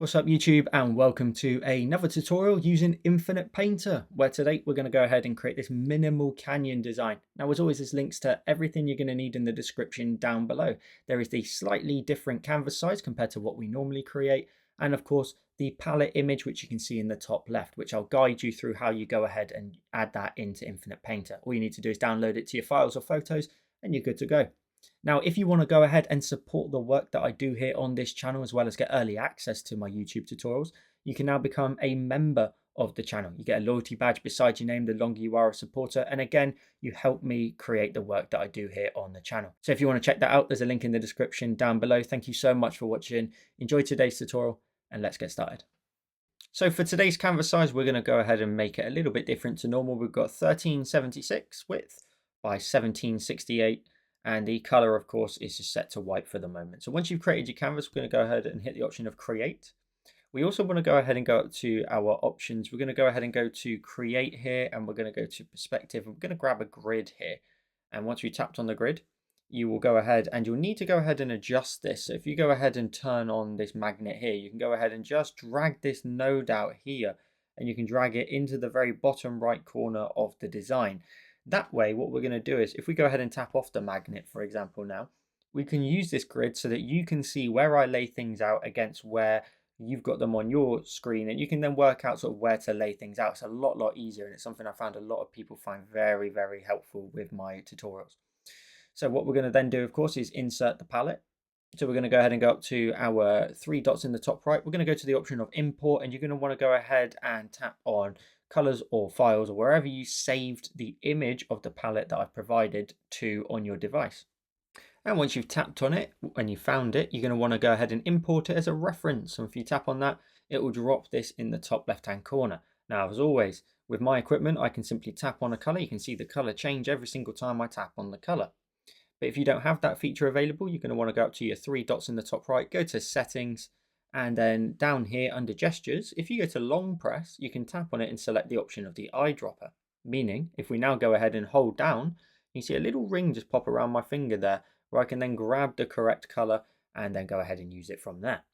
What's up YouTube, and welcome to another tutorial using Infinite Painter, where today we're going to go ahead and create this minimal canyon design. Now, as always, there's links to everything you're going to need in the description down below. There is the slightly different canvas size compared to what we normally create, and of course the palette image, which you can see in the top left, which I'll guide you through how you go ahead and add that into Infinite Painter. All you need to do is download it to your files or photos and you're good to go. Now, if you want to go ahead and support the work that I do here on this channel, as well as get early access to my YouTube tutorials, you can now become a member of the channel. You get a loyalty badge beside your name the longer you are a supporter. And again, you help me create the work that I do here on the channel. So if you want to check that out, there's a link in the description down below. Thank you so much for watching. Enjoy today's tutorial and let's get started. So for today's canvas size, we're going to go ahead and make it a little bit different to normal. We've got 1376 width by 1768. And the color, of course, is just set to white for the moment. So once you've created your canvas, we're going to go ahead and hit the option of create. We also want to go ahead and go up to our options. We're going to go ahead and go to create here, and we're going to go to perspective. And we're going to grab a grid here. And once we tapped on the grid, you will go ahead and you'll need to go ahead and adjust this. So if you go ahead and turn on this magnet here, you can go ahead and just drag this node out here, and you can drag it into the very bottom right corner of the design. That way, what we're going to do is, if we go ahead and tap off the magnet, for example, now, we can use this grid so that you can see where I lay things out against where you've got them on your screen, and you can then work out sort of where to lay things out. It's a lot easier, and it's something I found a lot of people find very helpful with my tutorials. So what we're going to then do, of course, is insert the palette. So we're going to go ahead and go up to our three dots in the top right. We're going to go to the option of import, and you're going to want to go ahead and tap on colors or files or wherever you saved the image of the palette that I've provided to on your device. And once you've tapped on it and you found it, you're going to want to go ahead and import it as a reference. So if you tap on that, it will drop this in the top left hand corner. Now, as always, with my equipment, I can simply tap on a color. You can see the color change every single time I tap on the color. But if you don't have that feature available, you're going to want to go up to your three dots in the top right, go to settings, and then down here under gestures, if you go to long press, you can tap on it and select the option of the eyedropper. Meaning, if we now go ahead and hold down, you see a little ring just pop around my finger there, where I can then grab the correct color and then go ahead and use it from there.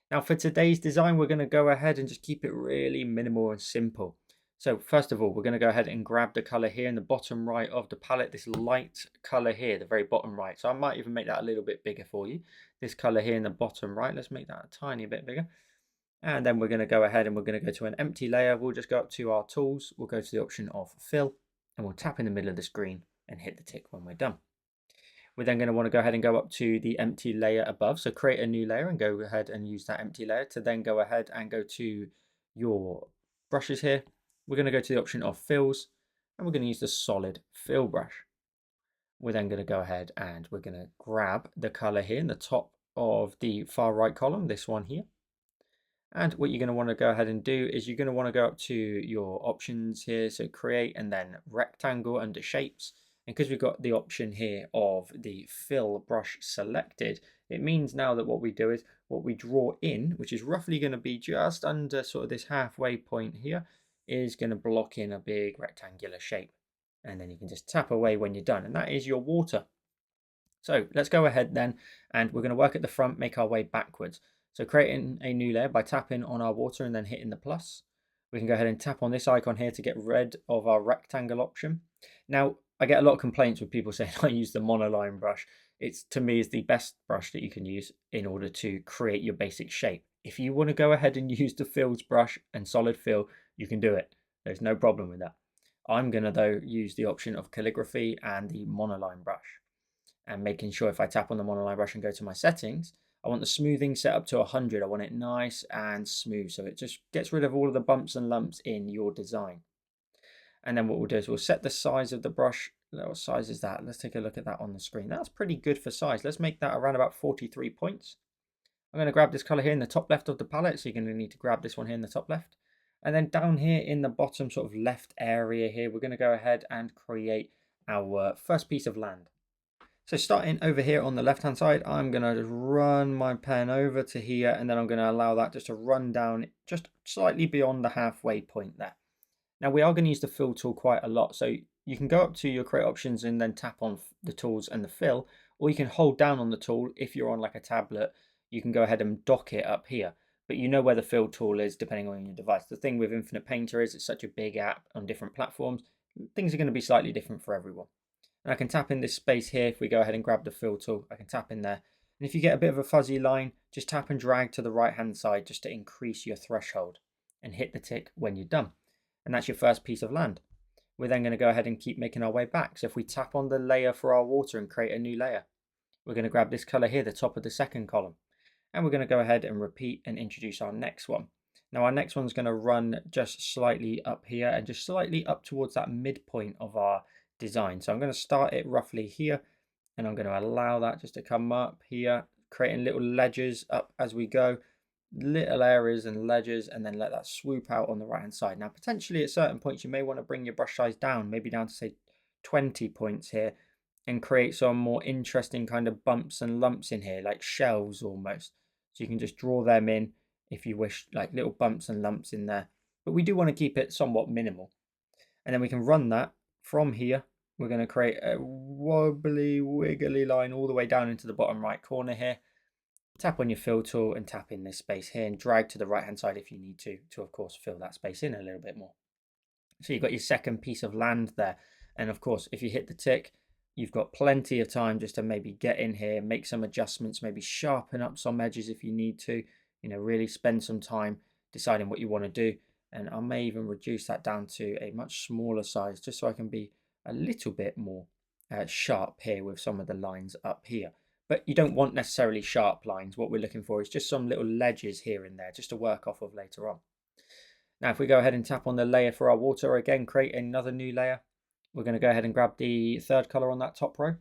Now for today's design, we're going to go ahead and just keep it really minimal and simple. So first of all, we're going to go ahead and grab the color here in the bottom right of the palette, this light color here, the very bottom right. So I might even make that a little bit bigger for you. This color here in the bottom right, let's make that a tiny bit bigger. And then we're going to go ahead and we're going to go to an empty layer. We'll just go up to our tools. We'll go to the option of fill, and we'll tap in the middle of the screen and hit the tick when we're done. We're then going to want to go ahead and go up to the empty layer above. So create a new layer and go ahead and use that empty layer to then go ahead and go to your brushes here. We're going to go to the option of fills, and we're going to use the solid fill brush. We're then going to go ahead and we're going to grab the color here in the top of the far right column, this one here. And what you're going to want to go ahead and do is you're going to want to go up to your options here. So create and then rectangle under shapes. And because we've got the option here of the fill brush selected, it means now that what we do is what we draw in, which is roughly going to be just under sort of this halfway point here, is going to block in a big rectangular shape. And then you can just tap away when you're done. And that is your water. So let's go ahead then, and we're going to work at the front, make our way backwards. So creating a new layer by tapping on our water and then hitting the plus. We can go ahead and tap on this icon here to get rid of our rectangle option. Now, I get a lot of complaints with people saying I use the monoline brush. It's, to me, is the best brush that you can use in order to create your basic shape. If you want to go ahead and use the fills brush and solid fill, you can do it. There's no problem with that. I'm going to, though, use the option of calligraphy and the monoline brush. And making sure if I tap on the monoline brush and go to my settings, I want the smoothing set up to 100. I want it nice and smooth, so it just gets rid of all of the bumps and lumps in your design. And then what we'll do is we'll set the size of the brush. What size is that? Let's take a look at that on the screen. That's pretty good for size. Let's make that around about 43 points. I'm going to grab this color here in the top left of the palette, so you're going to need to grab this one here in the top left. And then down here in the bottom sort of left area here, we're going to go ahead and create our first piece of land. So starting over here on the left hand side, I'm going to just run my pen over to here, and then I'm going to allow that just to run down just slightly beyond the halfway point there. Now we are going to use the fill tool quite a lot, so you can go up to your create options and then tap on the tools and the fill, or you can hold down on the tool. If you're on like a tablet, you can go ahead and dock it up here. but you know where the fill tool is depending on your device. The thing with Infinite Painter is it's such a big app on different platforms. Things are going to be slightly different for everyone. And I can tap in this space here. If we go ahead and grab the fill tool, I can tap in there. And if you get a bit of a fuzzy line, just tap and drag to the right hand side just to increase your threshold and hit the tick when you're done. And that's your first piece of land. We're then going to go ahead and keep making our way back. So if we tap on the layer for our water and create a new layer, we're going to grab this color here, the top of the second column. And we're going to go ahead and repeat and introduce our next one. Now our next one's going to run just slightly up here and just slightly up towards that midpoint of our design. So I'm going to start it roughly here, and I'm going to allow that just to come up here, creating little ledges up as we go, little areas and ledges, and then let that swoop out on the right hand side. Now potentially at certain points you may want to bring your brush size down, maybe down to say 20 points here, and create some more interesting kind of bumps and lumps in here, like shells almost. So you can just draw them in if you wish, like little bumps and lumps in there. But we do want to keep it somewhat minimal. And then we can run that from here. We're going to create a wobbly, wiggly line all the way down into the bottom right corner here. Tap on your fill tool and tap in this space here and drag to the right hand side if you need to of course fill that space in a little bit more. So you've got your second piece of land there. And of course, if you hit the tick, you've got plenty of time just to maybe get in here, make some adjustments, maybe sharpen up some edges if you need to, really spend some time deciding what you want to do. And I may even reduce that down to a much smaller size just so I can be a little bit more sharp here with some of the lines up here. But you don't want necessarily sharp lines. What we're looking for is just some little ledges here and there just to work off of later on. Now if we go ahead and tap on the layer for our water, again create another new layer. We're going to go ahead and grab the third color on that top row,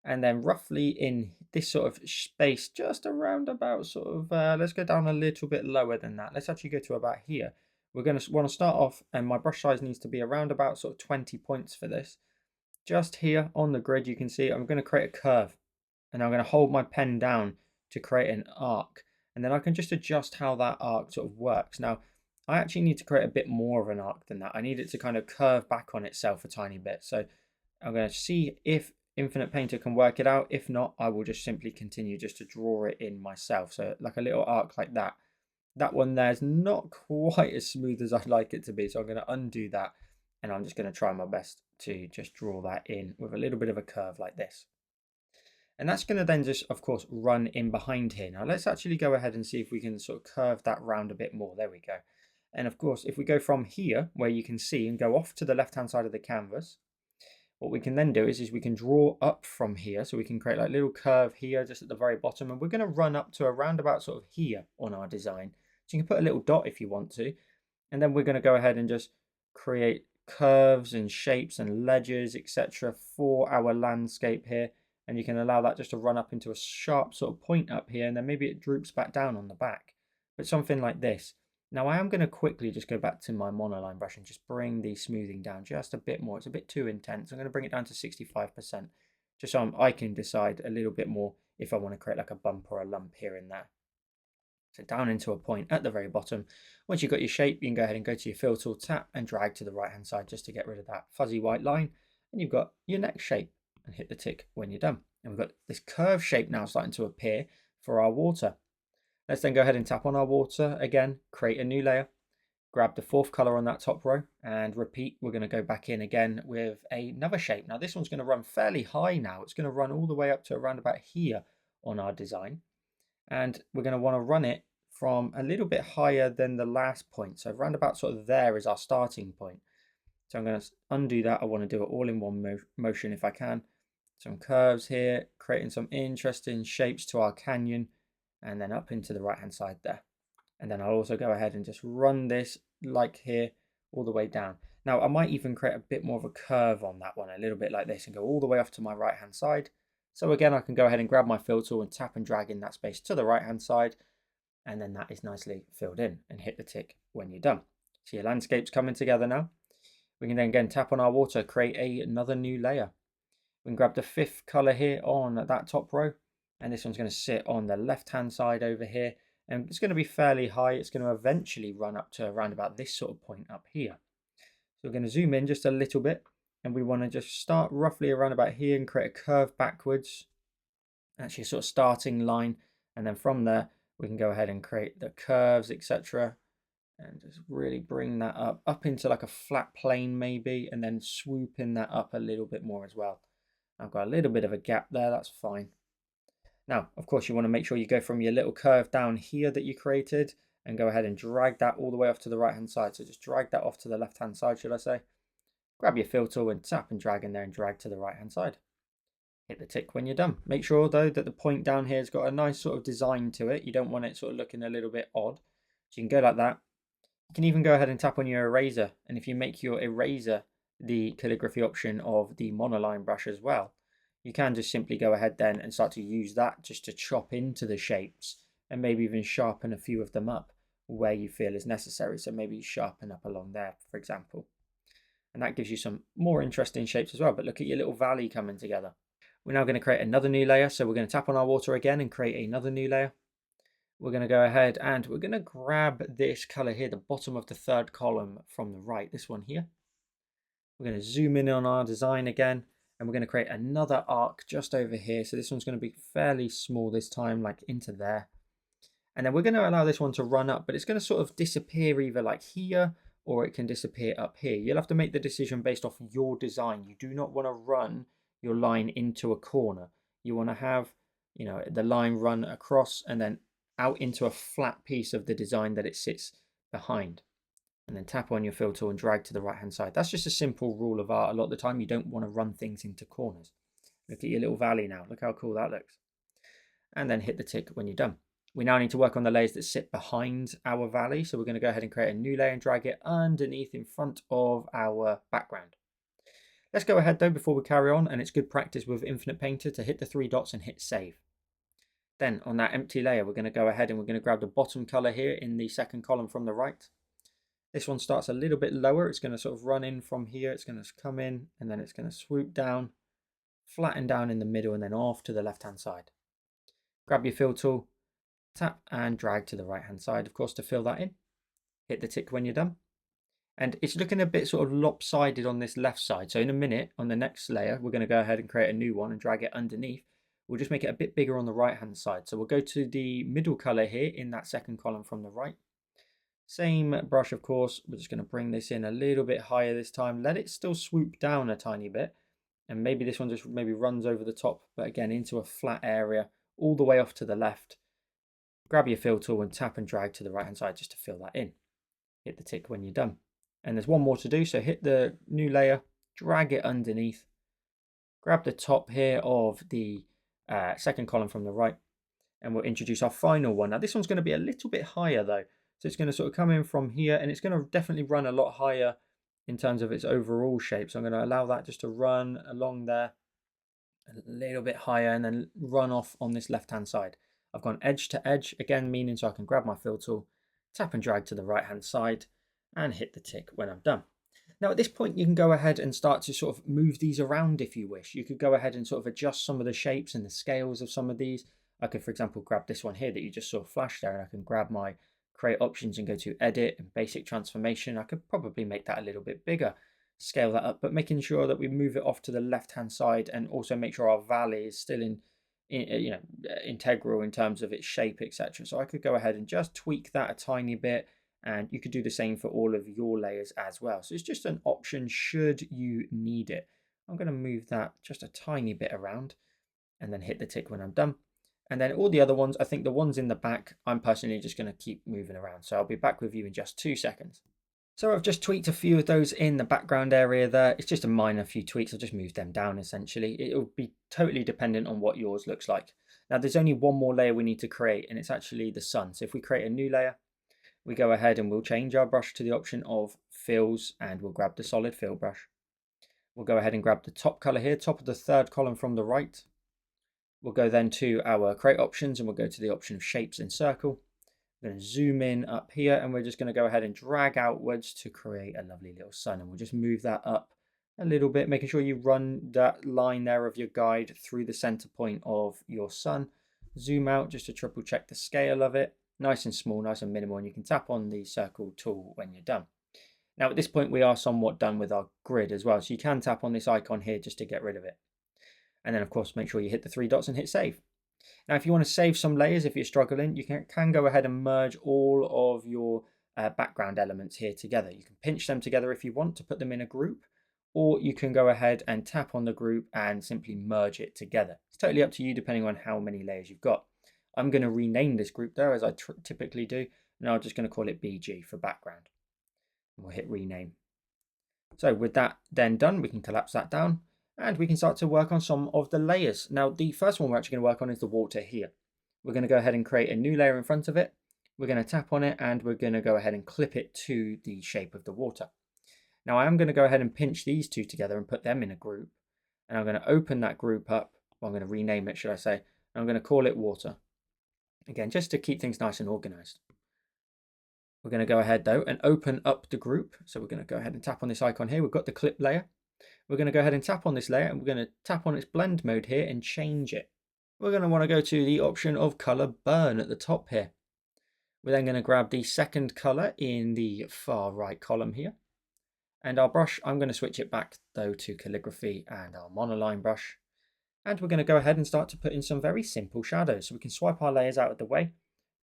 and then roughly in this sort of space, just around about sort of, let's go down a little bit lower than that. Let's actually go to about here. We're going to want to start off, and my brush size needs to be around about sort of 20 points for this. Just here on the grid, you can see I'm going to create a curve, and I'm going to hold my pen down to create an arc, and then I can just adjust how that arc sort of works. Now, I actually need to create a bit more of an arc than that. I need it to kind of curve back on itself a tiny bit. So I'm going to see if Infinite Painter can work it out. If not, I will just simply continue just to draw it in myself. So like a little arc like that. That one there is not quite as smooth as I'd like it to be. So I'm going to undo that, and I'm just going to try my best to just draw that in with a little bit of a curve like this. And that's going to then just, of course, run in behind here. Now let's actually go ahead and see if we can sort of curve that round a bit more. There we go. And of course, if we go from here, where you can see, and go off to the left-hand side of the canvas, what we can then do is we can draw up from here. So we can create like a little curve here, just at the very bottom. And we're going to run up to around about sort of here on our design. So you can put a little dot if you want to. And then we're going to go ahead and just create curves and shapes and ledges, etc. for our landscape here. And you can allow that just to run up into a sharp sort of point up here. And then maybe it droops back down on the back. But something like this. Now I am going to quickly just go back to my monoline brush and just bring the smoothing down just a bit more. It's a bit too intense. I'm going to bring it down to 65%, just so I can decide a little bit more if I want to create like a bump or a lump here and there. So down into a point at the very bottom. Once you've got your shape, you can go ahead and go to your fill tool, tap and drag to the right hand side just to get rid of that fuzzy white line. And you've got your next shape, and hit the tick when you're done. And we've got this curved shape now starting to appear for our water. Let's then go ahead and tap on our water again, create a new layer, grab the fourth color on that top row, and repeat. We're going to go back in again with another shape. Now this one's going to run fairly high now. It's going to run all the way up to around about here on our design. And we're going to want to run it from a little bit higher than the last point. So around about sort of there is our starting point. So I'm going to undo that. I want to do it all in one motion if I can. Some curves here, creating some interesting shapes to our canyon, and then up into the right hand side there. And then I'll also go ahead and just run this like here all the way down. Now I might even create a bit more of a curve on that one, a little bit like this, and go all the way off to my right hand side. So again, I can go ahead and grab my fill tool and tap and drag in that space to the right hand side, and then that is nicely filled in, and hit the tick when you're done. So your landscape's coming together now. We can then again tap on our water, create another new layer. We can grab the fifth color here on that top row, and this one's going to sit on the left hand side over here, and it's going to be fairly high. It's going to eventually run up to around about this sort of point up here. So we're going to zoom in just a little bit, and we want to just start roughly around about here and create a curve backwards, actually a sort of starting line, and then from there We can go ahead and create the curves, etc. And just really bring that up into like a flat plane maybe, and then swooping that up a little bit more as well. I've got a little bit of a gap there, that's fine. Now, of course, you want to make sure you go from your little curve down here that you created and go ahead and drag that all the way off to the right-hand side. So just drag that off to the left-hand side, should I say. Grab your fill tool and tap and drag in there and drag to the right-hand side. Hit the tick when you're done. Make sure, though, that the point down here has got a nice sort of design to it. You don't want it sort of looking a little bit odd. So you can go like that. You can even go ahead and tap on your eraser. And if you make your eraser the calligraphy option of the monoline brush as well, you can just simply go ahead then and start to use that just to chop into the shapes and maybe even sharpen a few of them up where you feel is necessary. So maybe sharpen up along there, for example. And that gives you some more interesting shapes as well. But look at your little valley coming together. We're now going to create another new layer. So we're going to tap on our water again and create another new layer. We're going to go ahead and we're going to grab this color here, the bottom of the third column from the right, this one here. We're going to zoom in on our design again, and we're going to create another arc just over here. So this one's going to be fairly small this time, like into there. And then we're going to allow this one to run up, but it's going to sort of disappear either like here, or it can disappear up here. You'll have to make the decision based off your design. You do not want to run your line into a corner. You want to have, you know, the line run across and then out into a flat piece of the design that it sits behind. And then tap on your fill tool and drag to the right hand side. That's just a simple rule of art. A lot of the time you don't want to run things into corners. Look at your little valley now. Look how cool that looks. And then hit the tick when you're done. We now need to work on the layers that sit behind our valley. So we're going to go ahead and create a new layer and drag it underneath in front of our background. Let's go ahead though before we carry on, and it's good practice with Infinite Painter to hit the three dots and hit save. Then on that empty layer, we're going to go ahead and we're going to grab the bottom color here in the second column from the right. This one starts a little bit lower. It's going to sort of run in from here. It's going to come in and then it's going to swoop down, flatten down in the middle and then off to the left-hand side. Grab your fill tool, tap and drag to the right-hand side, of course, to fill that in. Hit the tick when you're done. And it's looking a bit sort of lopsided on this left side. So in a minute, on the next layer, we're going to go ahead and create a new one and drag it underneath. We'll just make it a bit bigger on the right-hand side. So we'll go to the middle color here in that second column from the right. Same brush, of course. We're just going to bring this in a little bit higher this time. Let it still swoop down a tiny bit. And maybe this one just maybe runs over the top, but again, into a flat area all the way off to the left. Grab your fill tool and tap and drag to the right-hand side just to fill that in. Hit the tick when you're done. And there's one more to do, so hit the new layer, drag it underneath, grab the top here of the second column from the right, and we'll introduce our final one. Now this one's going to be a little bit higher though, so it's going to sort of come in from here, and it's going to definitely run a lot higher in terms of its overall shape. So I'm going to allow that just to run along there a little bit higher and then run off on this left-hand side. I've gone edge to edge, again meaning so I can grab my fill tool, tap and drag to the right-hand side, and hit the tick when I'm done. Now at this point you can go ahead and start to sort of move these around if you wish. You could go ahead and sort of adjust some of the shapes and the scales of some of these. I could, for example, grab this one here that you just saw flash there, and I can grab my create options and go to edit and basic transformation. I could probably make that a little bit bigger, scale that up, but making sure that we move it off to the left hand side and also make sure our valley is still integral in terms of its shape, etc. So I could go ahead and just tweak that a tiny bit. And you could do the same for all of your layers as well. So it's just an option should you need it. I'm going to move that just a tiny bit around and then hit the tick when I'm done. And then all the other ones, I think the ones in the back, I'm personally just going to keep moving around. So I'll be back with you in just 2 seconds. So I've just tweaked a few of those in the background area there. It's just a minor few tweaks. I've just moved them down essentially. It will be totally dependent on what yours looks like. Now there's only one more layer we need to create, and it's actually the sun. So if we create a new layer, we go ahead and we'll change our brush to the option of fills, and we'll grab the solid fill brush. We'll go ahead and grab the top color here, top of the third column from the right. We'll go then to our create options and we'll go to the option of shapes in circle. We're going to zoom in up here and we're just going to go ahead and drag outwards to create a lovely little sun, and we'll just move that up a little bit, making sure you run that line there of your guide through the center point of your sun. Zoom out just to triple check the scale of it. Nice and small, nice and minimal, and you can tap on the circle tool when you're done. Now at this point we are somewhat done with our grid as well, so you can tap on this icon here just to get rid of it. And then of course make sure you hit the 3 dots and hit save. Now, if you want to save some layers, if you're struggling, you can go ahead and merge all of your background elements here together. You can pinch them together if you want to put them in a group, or you can go ahead and tap on the group and simply merge it together. It's totally up to you depending on how many layers you've got. I'm going to rename this group though, as I typically do, and I'm just going to call it BG for background. And we'll hit rename. So with that then done, we can collapse that down and we can start to work on some of the layers. Now, the first one we're actually going to work on is the water here. We're going to go ahead and create a new layer in front of it. We're going to tap on it and we're going to go ahead and clip it to the shape of the water. Now I am going to go ahead and pinch these two together and put them in a group. And I'm going to open that group up. Well, I'm going to rename it, should I say. I'm going to call it water. Again, just to keep things nice and organized. We're going to go ahead though and open up the group. So we're going to go ahead and tap on this icon here. We've got the clip layer. We're going to go ahead and tap on this layer and we're going to tap on its blend mode here and change it. We're going to want to go to the option of color burn at the top here. We're then going to grab the second color in the far right column here. And our brush, I'm going to switch it back though to calligraphy and our monoline brush. And we're going to go ahead and start to put in some very simple shadows. So we can swipe our layers out of the way.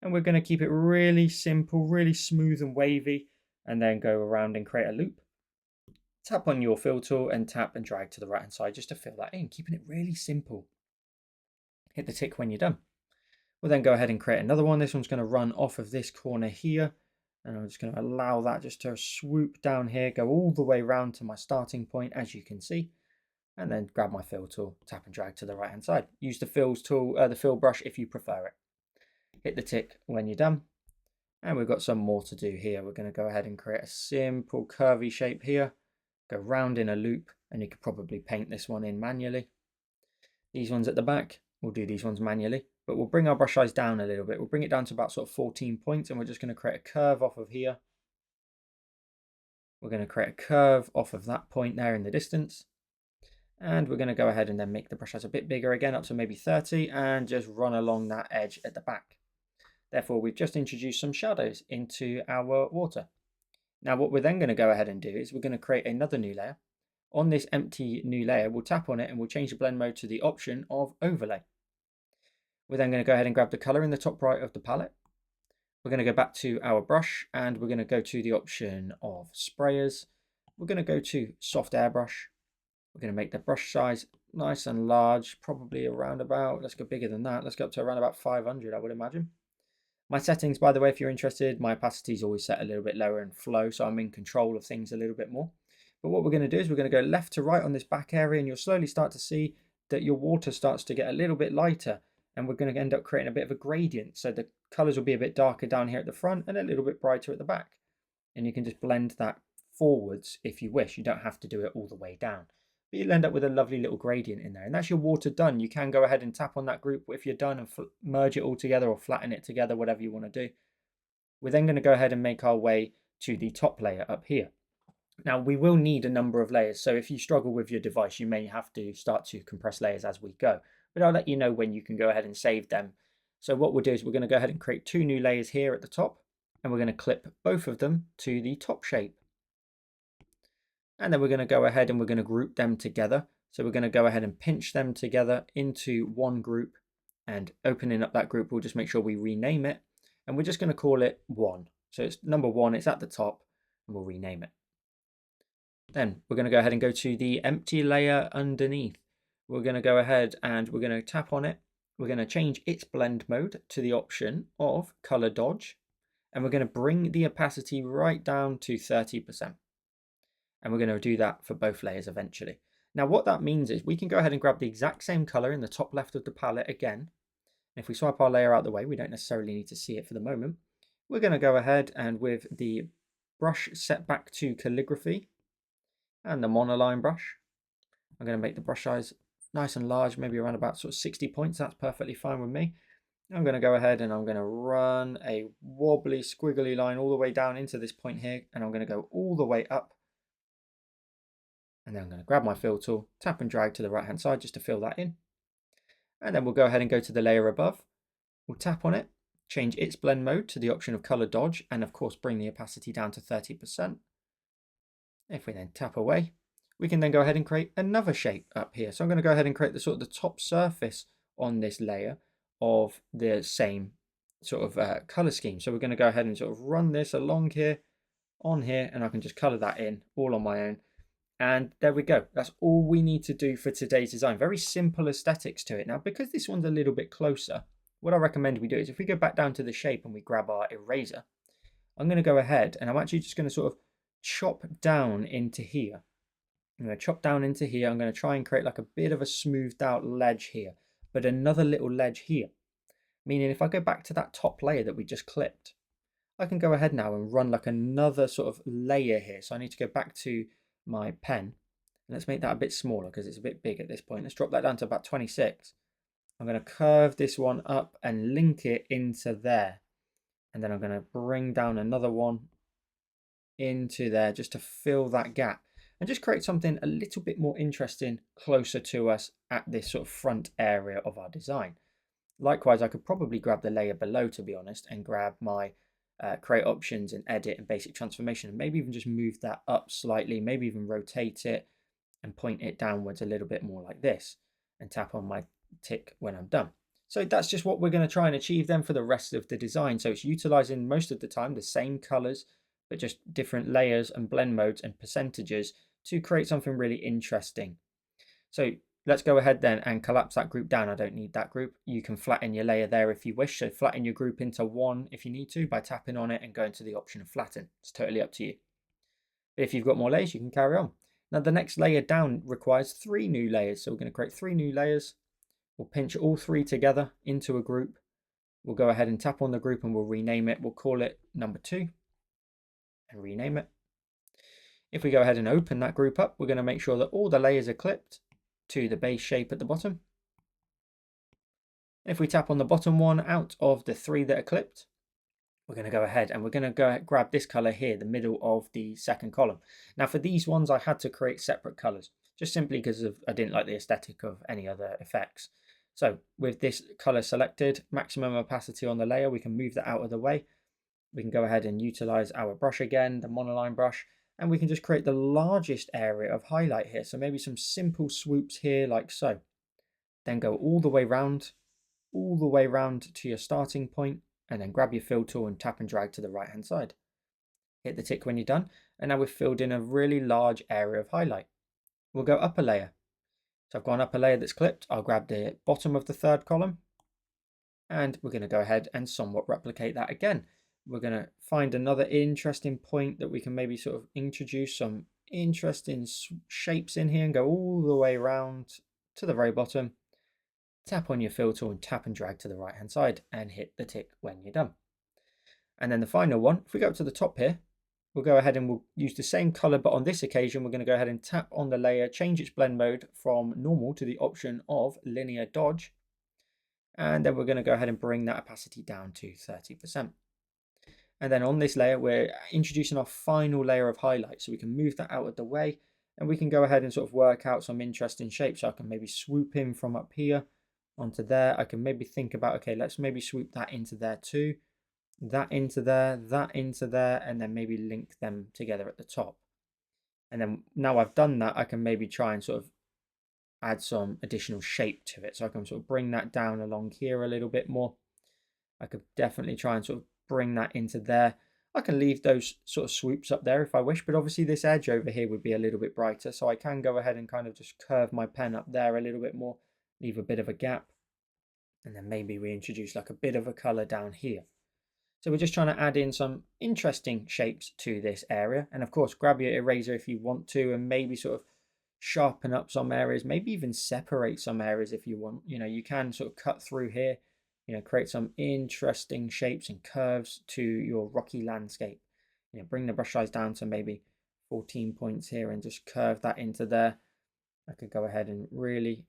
And we're going to keep it really simple, really smooth and wavy, and then go around and create a loop. Tap on your fill tool and tap and drag to the right hand side just to fill that in, keeping it really simple. Hit the tick when you're done. We'll then go ahead and create another one. This one's going to run off of this corner here, and I'm just going to allow that just to swoop down here, go all the way around to my starting point, as you can see, and then grab my fill tool, tap and drag to the right hand side. Use the fills tool, the fill brush if you prefer it. Hit the tick when you're done. And we've got some more to do here. We're going to go ahead and create a simple curvy shape here. Go round in a loop, and you could probably paint this one in manually. These ones at the back, we'll do these ones manually. But we'll bring our brush size down a little bit. We'll bring it down to about sort of 14 points. And we're just going to create a curve off of here. We're going to create a curve off of that point there in the distance. And we're going to go ahead and then make the brush size a bit bigger again, up to maybe 30. And just run along that edge at the back. Therefore, we've just introduced some shadows into our water. Now, what we're then going to go ahead and do is we're going to create another new layer. On this empty new layer, we'll tap on it and we'll change the blend mode to the option of overlay. We're then going to go ahead and grab the color in the top right of the palette. We're going to go back to our brush and we're going to go to the option of sprayers. We're going to go to soft airbrush. We're going to make the brush size nice and large, probably around about, let's go bigger than that. Let's go up to around about 500, I would imagine. My settings, by the way, if you're interested, my opacity is always set a little bit lower in flow, so I'm in control of things a little bit more. But what we're going to do is we're going to go left to right on this back area, and you'll slowly start to see that your water starts to get a little bit lighter, and we're going to end up creating a bit of a gradient. So the colors will be a bit darker down here at the front and a little bit brighter at the back. And you can just blend that forwards if you wish. You don't have to do it all the way down. But you'll end up with a lovely little gradient in there. And that's your water done. You can go ahead and tap on that group if you're done and merge it all together or flatten it together, whatever you want to do. We're then going to go ahead and make our way to the top layer up here. Now, we will need a number of layers. So if you struggle with your device, you may have to start to compress layers as we go. But I'll let you know when you can go ahead and save them. So what we'll do is we're going to go ahead and create two new layers here at the top. And we're going to clip both of them to the top shape. And then we're going to go ahead and we're going to group them together. So we're going to go ahead and pinch them together into one group, and opening up that group, we'll just make sure we rename it. And we're just going to call it 1. So it's number 1, it's at the top, and we'll rename it. Then we're going to go ahead and go to the empty layer underneath. We're going to go ahead and we're going to tap on it. We're going to change its blend mode to the option of color dodge. And we're going to bring the opacity right down to 30%. And we're going to do that for both layers eventually. Now what that means is we can go ahead and grab the exact same color in the top left of the palette again. And if we swipe our layer out the way, we don't necessarily need to see it for the moment. We're going to go ahead and with the brush set back to calligraphy and the monoline brush, I'm going to make the brush size nice and large, maybe around about sort of 60 points. That's perfectly fine with me. I'm going to go ahead and I'm going to run a wobbly squiggly line all the way down into this point here, and I'm going to go all the way up. And then I'm going to grab my fill tool, tap and drag to the right hand side just to fill that in. And then we'll go ahead and go to the layer above. We'll tap on it, change its blend mode to the option of color dodge, and of course bring the opacity down to 30%. If we then tap away, we can then go ahead and create another shape up here. So I'm going to go ahead and create the sort of the top surface on this layer of the same sort of color scheme. So we're going to go ahead and sort of run this along here, on here, and I can just color that in all on my own. And there we go. That's all we need to do for today's design. Very simple aesthetics to it. Now, because this one's a little bit closer, what I recommend we do is if we go back down to the shape and we grab our eraser, I'm going to go ahead and I'm actually just going to sort of chop down into here. I'm going to chop down into here. I'm going to try and create like a bit of a smoothed out ledge here, but another little ledge here. Meaning if I go back to that top layer that we just clipped, I can go ahead now and run like another sort of layer here. So I need to go back to my pen and let's make that a bit smaller because it's a bit big at this point. Let's drop that down to about 26. I'm going to curve this one up and link it into there. And then I'm going to bring down another one into there just to fill that gap and just create something a little bit more interesting closer to us at this sort of front area of our design. Likewise, I could probably grab the layer below, to be honest, and grab my create options and edit and basic transformation, and maybe even just move that up slightly, maybe even rotate it and point it downwards a little bit more like this, and tap on my tick when I'm done. So that's just what we're going to try and achieve then for the rest of the design. So it's utilizing most of the time the same colors, but just different layers and blend modes and percentages to create something really interesting. So let's go ahead then and collapse that group down. I don't need that group. You can flatten your layer there if you wish. So flatten your group into one if you need to by tapping on it and going to the option of flatten. It's totally up to you. But if you've got more layers, you can carry on. Now the next layer down requires 3 new layers. So we're going to create 3 new layers. We'll pinch all 3 together into a group. We'll go ahead and tap on the group and we'll rename it. We'll call it number 2 and rename it. If we go ahead and open that group up, we're going to make sure that all the layers are clipped to the base shape at the bottom. If we tap on the bottom one out of the 3 that are clipped, we're going to go ahead and we're going to go grab this color here, the middle of the second column. Now for these ones, I had to create separate colors, just simply because I didn't like the aesthetic of any other effects. So with this color selected, maximum opacity on the layer, we can move that out of the way. We can go ahead and utilize our brush again, the monoline brush, and we can just create the largest area of highlight here. So maybe some simple swoops here like so. Then go all the way round to your starting point, and then grab your fill tool and tap and drag to the right hand side. Hit the tick when you're done, and now we've filled in a really large area of highlight. We'll go up a layer. So I've gone up a layer that's clipped. I'll grab the bottom of the 3rd column, and we're going to go ahead and somewhat replicate that again. We're going to find another interesting point that we can maybe sort of introduce some interesting shapes in here and go all the way around to the very bottom. Tap on your fill tool and tap and drag to the right hand side and hit the tick when you're done. And then the final one, if we go up to the top here, we'll go ahead and we'll use the same color, but on this occasion, we're going to go ahead and tap on the layer, change its blend mode from normal to the option of linear dodge. And then we're going to go ahead and bring that opacity down to 30%. And then on this layer, we're introducing our final layer of highlight. So we can move that out of the way and we can go ahead and sort of work out some interesting shapes. So I can maybe swoop in from up here onto there. I can maybe think about, okay, let's maybe swoop that into there too. That into there, and then maybe link them together at the top. And then now I've done that, I can maybe try and sort of add some additional shape to it. So I can sort of bring that down along here a little bit more. I could definitely try and sort of bring that into there. I can leave those sort of swoops up there if I wish, but obviously this edge over here would be a little bit brighter. So I can go ahead and kind of just curve my pen up there a little bit more, leave a bit of a gap. And then maybe we introduce like a bit of a color down here. So we're just trying to add in some interesting shapes to this area. And of course, grab your eraser if you want to, and maybe sort of sharpen up some areas, maybe even separate some areas if you want. You know, you can sort of cut through here, you know, create some interesting shapes and curves to your rocky landscape. You know, bring the brush size down to maybe 14 points here and just curve that into there. I could go ahead and really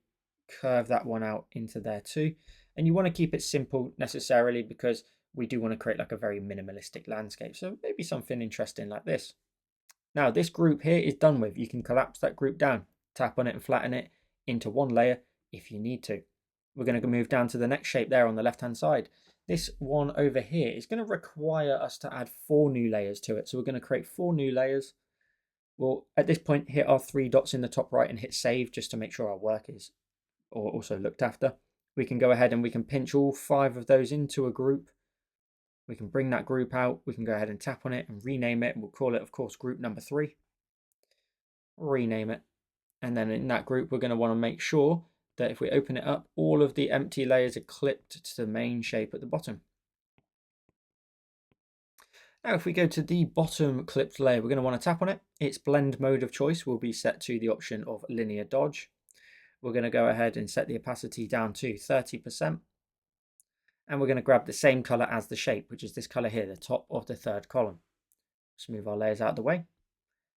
curve that one out into there too. And you want to keep it simple necessarily because we do want to create like a very minimalistic landscape. So maybe something interesting like this. Now this group here is done with. You can collapse that group down, tap on it and flatten it into one layer if you need to. We're going to move down to the next shape there on the left hand side. This one over here is going to require us to add 4 new layers to it. So we're going to create 4 new layers. We'll at this point hit our 3 dots in the top right and hit save just to make sure our work is also looked after. we can go ahead and we can pinch all 5 of those into a group. We can bring that group out. We can go ahead and tap on it and rename it. And we'll call it, of course, group number 3. Rename it. And then in that group, we're going to want to make sure that if we open it up, all of the empty layers are clipped to the main shape at the bottom. Now, if we go to the bottom clipped layer, we're going to want to tap on it. Its blend mode of choice will be set to the option of linear dodge. We're going to go ahead and set the opacity down to 30%. And we're going to grab the same color as the shape, which is this color here, the top of the 3rd column. Let's move our layers out of the way.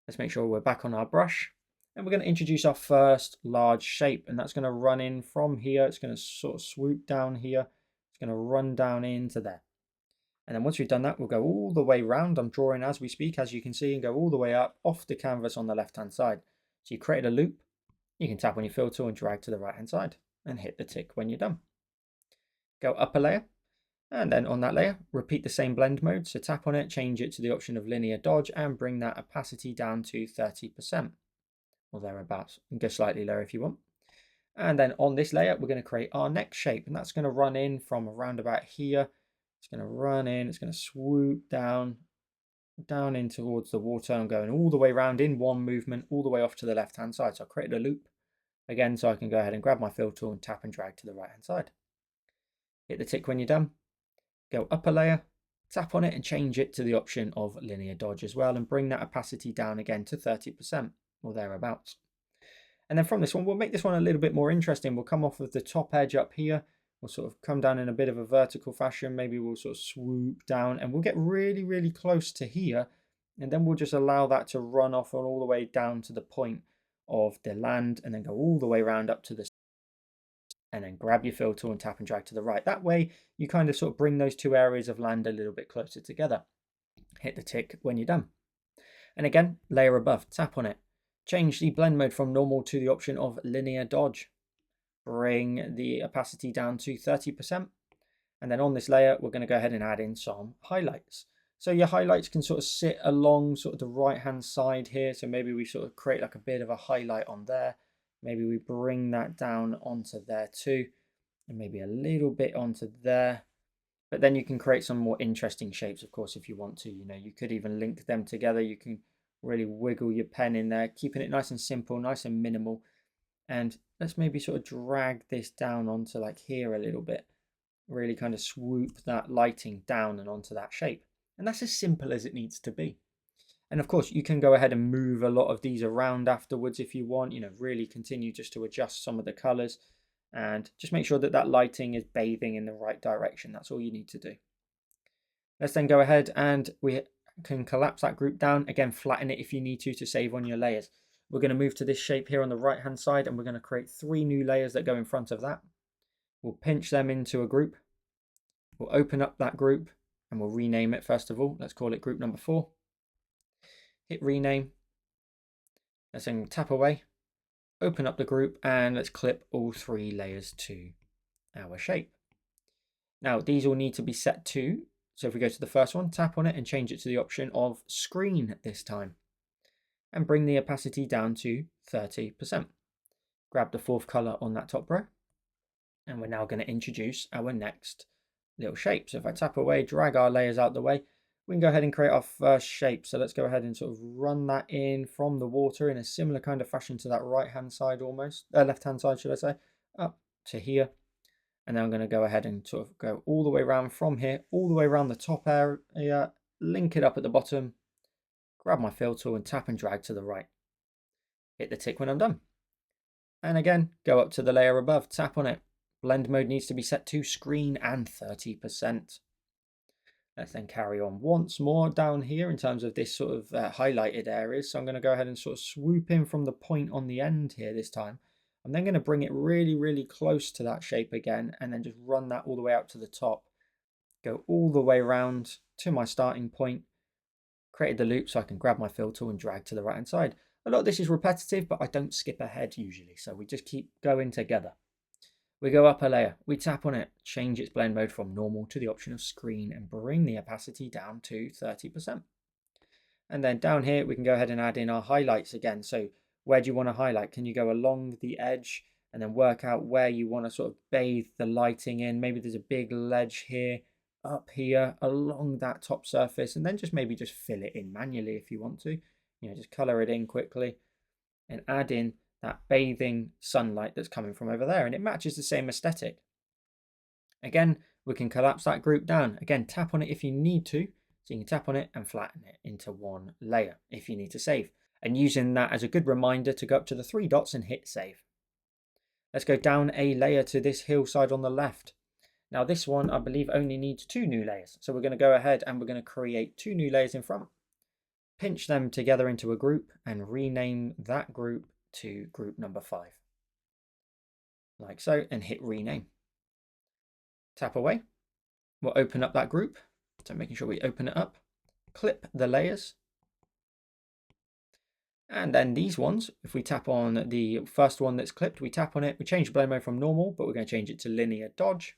Let's make sure we're back on our brush. And we're going to introduce our first large shape. And that's going to run in from here. It's going to sort of swoop down here. It's going to run down into there. And then once we've done that, we'll go all the way round. I'm drawing as we speak, as you can see, and go all the way up off the canvas on the left-hand side. So you created a loop. You can tap on your fill tool and drag to the right-hand side and hit the tick when you're done. Go up a layer, and then on that layer, repeat the same blend mode. So tap on it, change it to the option of linear dodge, and bring that opacity down to 30% or thereabouts, and go slightly lower if you want. And then on this layer, we're going to create our next shape, and that's going to run in from around about here. It's going to run in, it's going to swoop down in towards the water. I'm going all the way around in one movement, all the way off to the left-hand side. So I created a loop again, so I can go ahead and grab my fill tool and tap and drag to the right-hand side. Hit the tick when you're done. Go up a layer, tap on it and change it to the option of linear dodge as well, and bring that opacity down again to 30% or thereabouts. And then from this one, we'll make this one a little bit more interesting. We'll come off of the top edge up here. We'll sort of come down in a bit of a vertical fashion. Maybe we'll sort of swoop down and we'll get really, really close to here. And then we'll just allow that to run off and all the way down to the point of the land, and then go all the way around up to the, and then grab your fill tool and tap and drag to the right. That way you kind of sort of bring those 2 areas of land a little bit closer together. Hit the tick when you're done. And again, layer above, tap on it. Change the blend mode from normal to the option of linear dodge. Bring the opacity down to 30%. And then on this layer, we're going to go ahead and add in some highlights. So your highlights can sort of sit along sort of the right-hand side here. So maybe we sort of create like a bit of a highlight on there. Maybe we bring that down onto there too. And maybe a little bit onto there. But then you can create some more interesting shapes, of course, if you want to. You know, you could even link them together. You can really wiggle your pen in there, keeping it nice and simple, nice and minimal. And let's maybe sort of drag this down onto like here a little bit. Really kind of swoop that lighting down and onto that shape. And that's as simple as it needs to be. And of course, you can go ahead and move a lot of these around afterwards if you want, you know, really continue just to adjust some of the colors and just make sure that that lighting is bathing in the right direction. That's all you need to do. Let's then go ahead and we can collapse that group down. Again, flatten it if you need to save on your layers. We're going to move to this shape here on the right hand side, and we're going to create 3 new layers that go in front of that. We'll pinch them into a group. We'll open up that group and we'll rename it first of all. Let's call it group number 4. Hit rename. Let's then tap away, open up the group, and let's clip all 3 layers to our shape. Now these all need to be set to, so if we go to the first one, tap on it and change it to the option of screen this time. And bring the opacity down to 30%. Grab the 4th color on that top row. And we're now going to introduce our next little shape. So if I tap away, drag our layers out the way, we can go ahead and create our first shape. So let's go ahead and sort of run that in from the water in a similar kind of fashion to that right-hand side almost, left-hand side, should I say, up to here. And then I'm going to go ahead and sort of go all the way around from here, all the way around the top area, link it up at the bottom, grab my fill tool and tap and drag to the right. Hit the tick when I'm done. And again, go up to the layer above, tap on it. Blend mode needs to be set to screen and 30%. Let's then carry on once more down here in terms of this sort of highlighted areas. So I'm going to go ahead and sort of swoop in from the point on the end here this time. I'm then going to bring it really, really close to that shape again, and then just run that all the way out to the top. Go all the way around to my starting point. Created the loop so I can grab my fill tool and drag to the right hand side. A lot of this is repetitive, but I don't skip ahead usually, so we just keep going together. We go up a layer, we tap on it, change its blend mode from normal to the option of screen, and bring the opacity down to 30%. And then down here we can go ahead and add in our highlights again. So where do you want to highlight? Can you go along the edge and then work out where you want to sort of bathe the lighting in. Maybe there's a big ledge here, up here, along that top surface, and then just maybe just fill it in manually if you want to. Just color it in quickly and add in that bathing sunlight that's coming from over there, and it matches the same aesthetic. Again, we can collapse that group down. Again, tap on it if you need to. So you can tap on it and flatten it into one layer if you need to save. And using that as a good reminder to go up to the 3 dots and hit save. Let's go down a layer to this hillside on the left. Now this one, I believe, only needs 2 new layers. So we're going to go ahead and we're going to create 2 new layers in front. Pinch them together into a group and rename that group to group number 5. Like so, and hit rename. Tap away. We'll open up that group. So making sure we open it up. Clip the layers. And then these ones, if we tap on the first one that's clipped, we tap on it. We change blow mode from normal, but we're going to change it to linear dodge.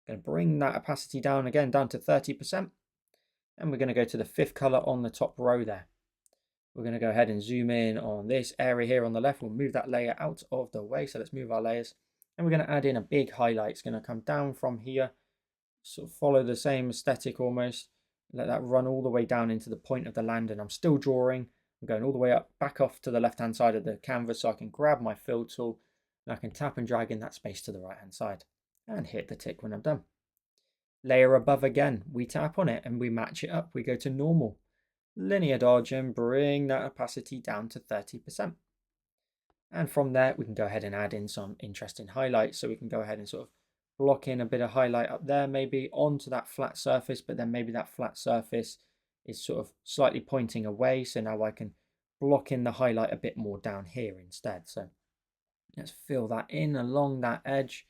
Going to bring that opacity down again, down to 30%. And we're going to go to the 5th color on the top row there. We're going to go ahead and zoom in on this area here on the left. We'll move that layer out of the way. So let's move our layers. And we're going to add in a big highlight. It's going to come down from here, sort of follow the same aesthetic almost. Let that run all the way down into the point of the land. And I'm still drawing. I'm going all the way up, back off to the left-hand side of the canvas so I can grab my fill tool and I can tap and drag in that space to the right-hand side and hit the tick when I'm done. Layer above again, we tap on it and we match it up. We go to normal, linear dodge and bring that opacity down to 30%. And from there, we can go ahead and add in some interesting highlights. So we can go ahead and sort of block in a bit of highlight up there, maybe onto that flat surface, but then maybe that flat surface is sort of slightly pointing away. So now I can block in the highlight a bit more down here instead. So let's fill that in along that edge.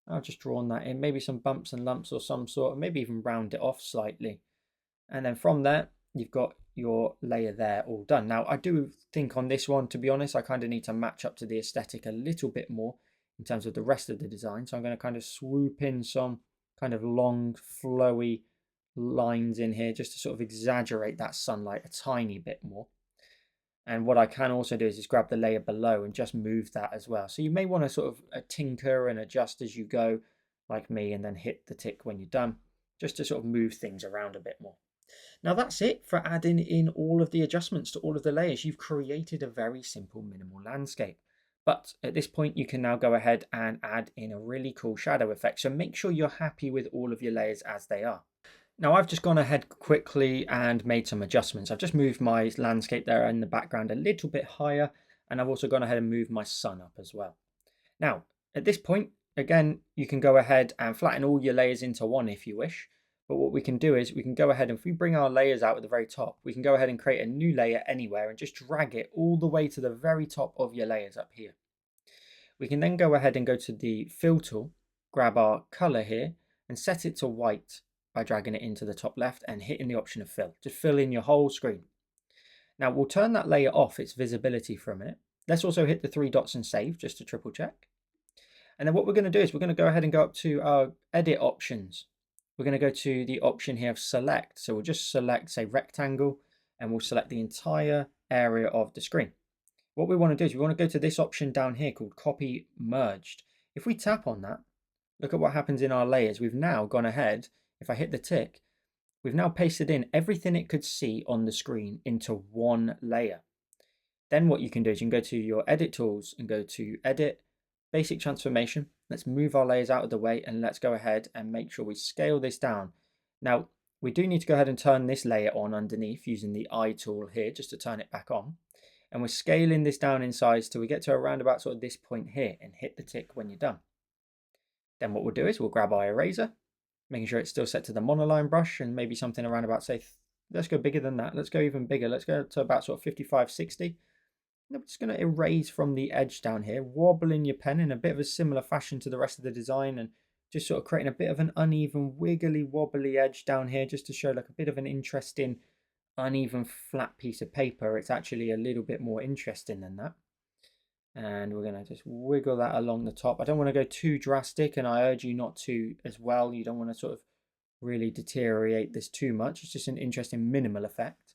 I've just drawn that in, maybe some bumps and lumps or some sort, or maybe even round it off slightly. And then from there, you've got your layer there all done. Now, I do think on this one, to be honest, I kind of need to match up to the aesthetic a little bit more in terms of the rest of the design. So I'm going to kind of swoop in some kind of long, flowy lines in here just to sort of exaggerate that sunlight a tiny bit more. And what I can also do is grab the layer below and just move that as well. So you may want to sort of tinker and adjust as you go, like me, and then hit the tick when you're done, just to sort of move things around a bit more. Now that's it for adding in all of the adjustments to all of the layers. You've created a very simple minimal landscape. But at this point, you can now go ahead and add in a really cool shadow effect. So make sure you're happy with all of your layers as they are. Now I've just gone ahead quickly and made some adjustments. I've just moved my landscape there in the background a little bit higher, and I've also gone ahead and moved my sun up as well. Now, at this point, again, you can go ahead and flatten all your layers into one if you wish. But what we can do is we can go ahead and if we bring our layers out at the very top, we can go ahead and create a new layer anywhere and just drag it all the way to the very top of your layers up here. We can then go ahead and go to the fill tool, grab our color here and set it to white by dragging it into the top left and hitting the option of fill. Just fill in your whole screen. Now we'll turn that layer off, its visibility for a minute. Let's also hit the 3 dots and save just to triple check. And then what we're going to do is we're going to go ahead and go up to our edit options. We're going to go to the option here of select. So we'll just select, say, rectangle, and we'll select the entire area of the screen. What we want to do is we want to go to this option down here called copy merged. If we tap on that, look at what happens in our layers. We've now gone ahead. If I hit the tick, we've now pasted in everything it could see on the screen into one layer. Then what you can do is you can go to your edit tools and go to edit, basic transformation. Let's move our layers out of the way and let's go ahead and make sure we scale this down. Now, we do need to go ahead and turn this layer on underneath using the eye tool here just to turn it back on. And we're scaling this down in size till we get to around about sort of this point here and hit the tick when you're done. Then what we'll do is we'll grab our eraser, making sure it's still set to the monoline brush and maybe something around about, say, let's go bigger than that. Let's go even bigger. Let's go to about sort of 55, 60. And I'm just going to erase from the edge down here, wobbling your pen in a bit of a similar fashion to the rest of the design and just sort of creating a bit of an uneven, wiggly, wobbly edge down here just to show like a bit of an interesting, uneven, flat piece of paper. It's actually a little bit more interesting than that. And we're going to just wiggle that along the top. I don't want to go too drastic, and I urge you not to as well. You don't want to sort of really deteriorate this too much. It's just an interesting minimal effect.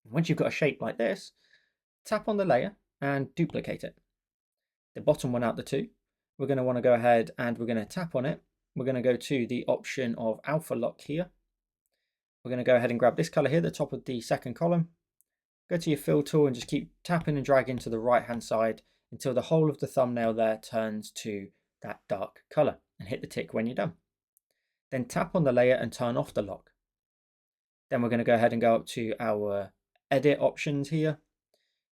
Once you've got a shape like this, tap on the layer and duplicate it. the bottom one out the two. We're going to want to go ahead and we're going to tap on it. We're going to go to the option of alpha lock here. We're going to go ahead and grab this color here, the top of the second column. Go to your fill tool and just keep tapping and dragging to the right hand side until the whole of the thumbnail there turns to that dark color, and hit the tick when you're done. Then tap on the layer and turn off the lock. Then we're going to go ahead and go up to our edit options here.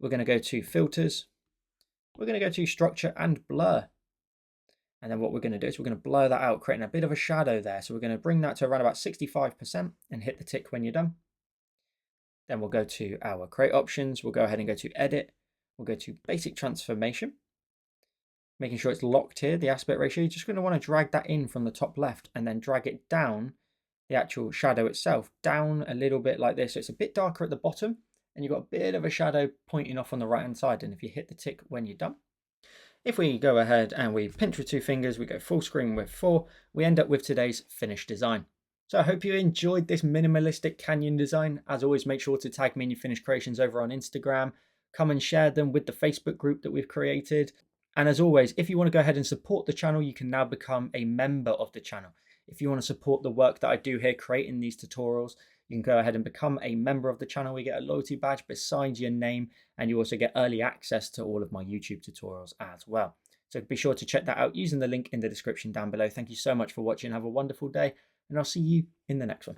We're going to go to filters. We're going to go to structure and blur. And then what we're going to do is we're going to blur that out, creating a bit of a shadow there. So we're going to bring that to around about 65% and hit the tick when you're done. Then we'll go to our create options. We'll go ahead and go to edit. We'll go to basic transformation, making sure it's locked here, the aspect ratio. You're just going to want to drag that in from the top left and then drag it down, the actual shadow itself, down a little bit like this. So it's a bit darker at the bottom and you've got a bit of a shadow pointing off on the right hand side. And if you hit the tick when you're done, if we go ahead and we pinch with two fingers, we go full screen with 4, we end up with today's finished design. So I hope you enjoyed this minimalistic canyon design. As always, make sure to tag me in your finished creations over on Instagram. Come and share them with the Facebook group that we've created. And as always, if you want to go ahead and support the channel, you can now become a member of the channel. If you want to support the work that I do here creating these tutorials, you can go ahead and become a member of the channel. We get a loyalty badge besides your name, and you also get early access to all of my YouTube tutorials as well. So be sure to check that out using the link in the description down below. Thank you so much for watching. Have a wonderful day, and I'll see you in the next one.